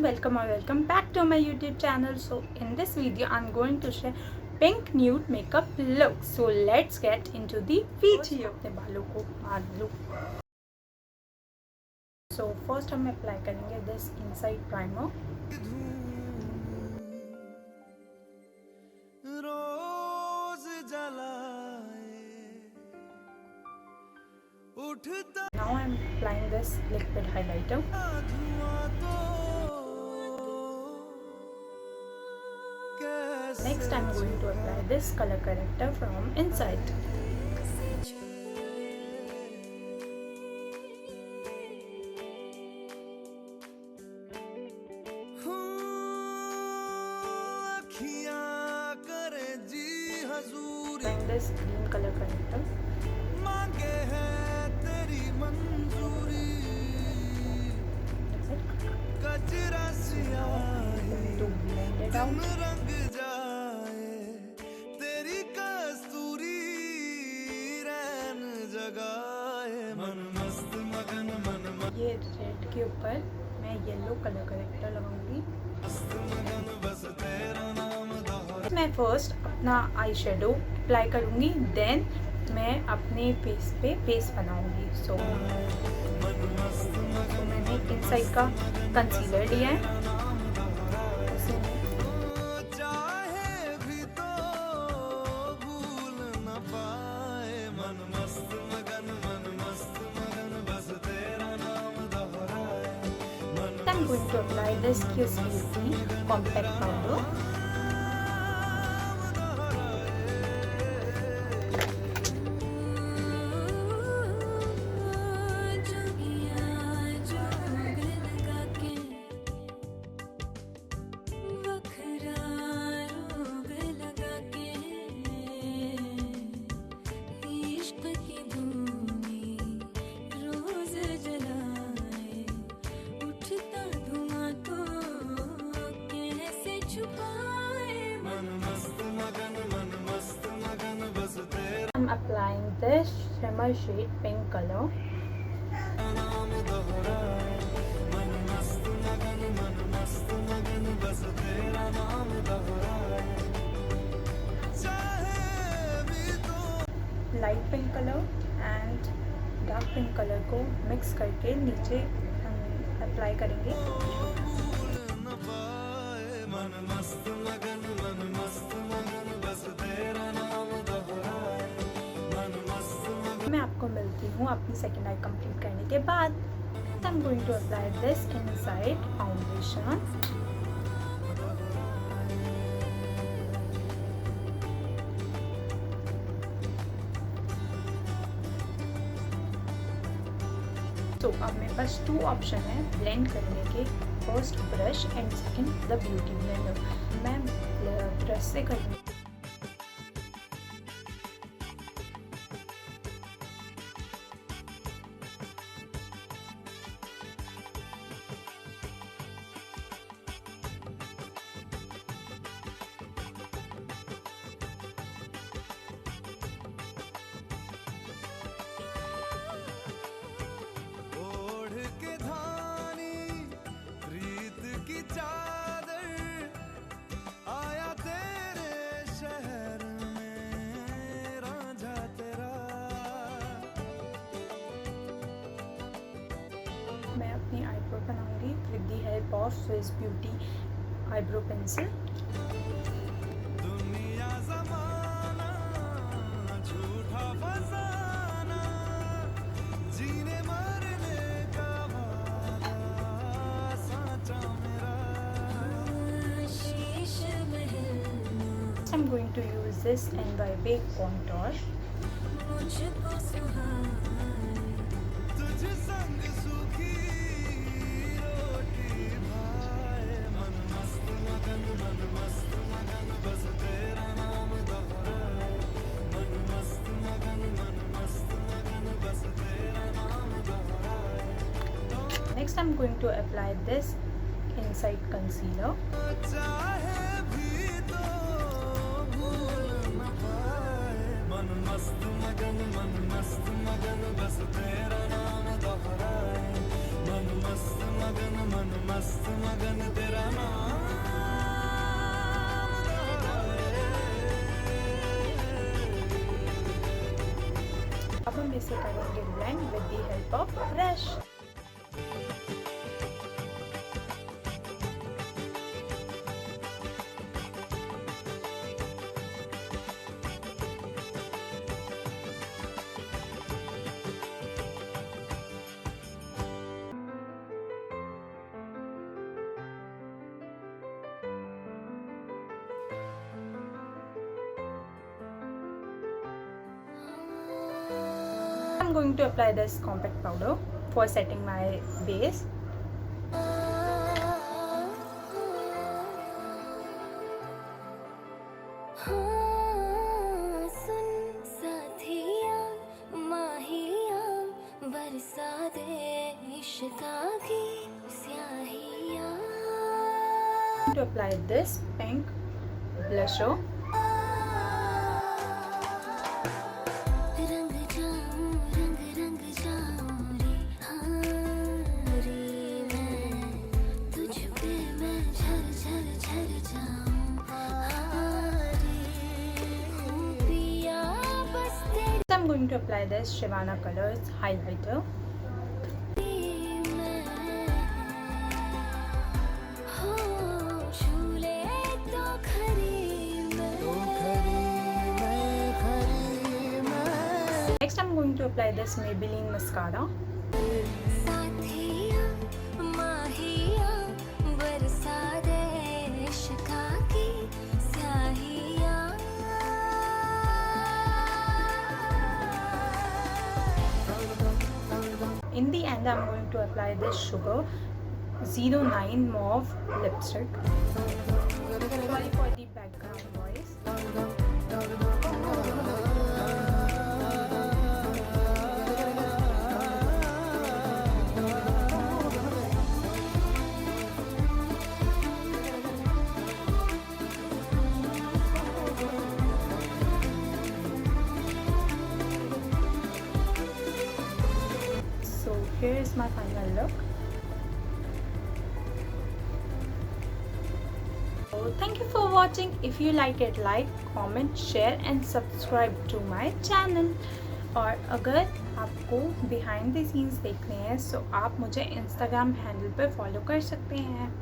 welcome or welcome back to my YouTube channel. So in this video I'm going to share pink nude makeup look. So let's get into the video. अपने बालों को मार लो. So first हम apply करेंगे this inside primer. Now I'm applying this liquid highlighter. Next I'm going to apply this color corrector from inside. Applying this green color corrector. To blend it out. ये red के ऊपर मैं yellow colour corrector लगाऊंगी. मैं first अपना eye shadow apply करूंगी, then मैं अपने फेस पे बेस बनाऊंगी. सो मैंने इनसाइड का कंसीलर लिया है. I'm going to apply this Kiss Beauty compact powder. I'm applying this shimmer shade pink color. Light pink color and dark pink color को मिक्स करके नीचे हम अप्लाई करेंगे. मैं आपको मिलती हूँ अपनी सेकेंड आई कंप्लीट करने के बाद. I'm going to apply this inside foundation. तो अब मेरे पास टू ऑप्शन है ब्लेंड करने के. First brush and second the beauty blender. मैं ब्रश से करूँगी. मैं अपनी आईब्रो बनाऊंगी with the help of Swiss beauty eyebrow pencil. I'm going to use this NYB contour. Next I'm going to apply this inside concealer. मन मस्त मगन तेरा नाम अब हम इसे करेंगे blend with the help of brush. I'm going to apply this compact powder for setting my base. To apply this pink blusher. I'm going to apply this Shivana Colors highlighter. Next I'm going to apply this Maybelline mascara. In the end, I'm going to apply this Sugar 09 Mauve lipstick. Sorry for the background noise. Here is my final look. So thank you for watching. If you like it, like, comment, share and subscribe to my channel. और अगर आपको behind the scenes देखने हैं तो आप मुझे Instagram handle पे follow कर सकते हैं।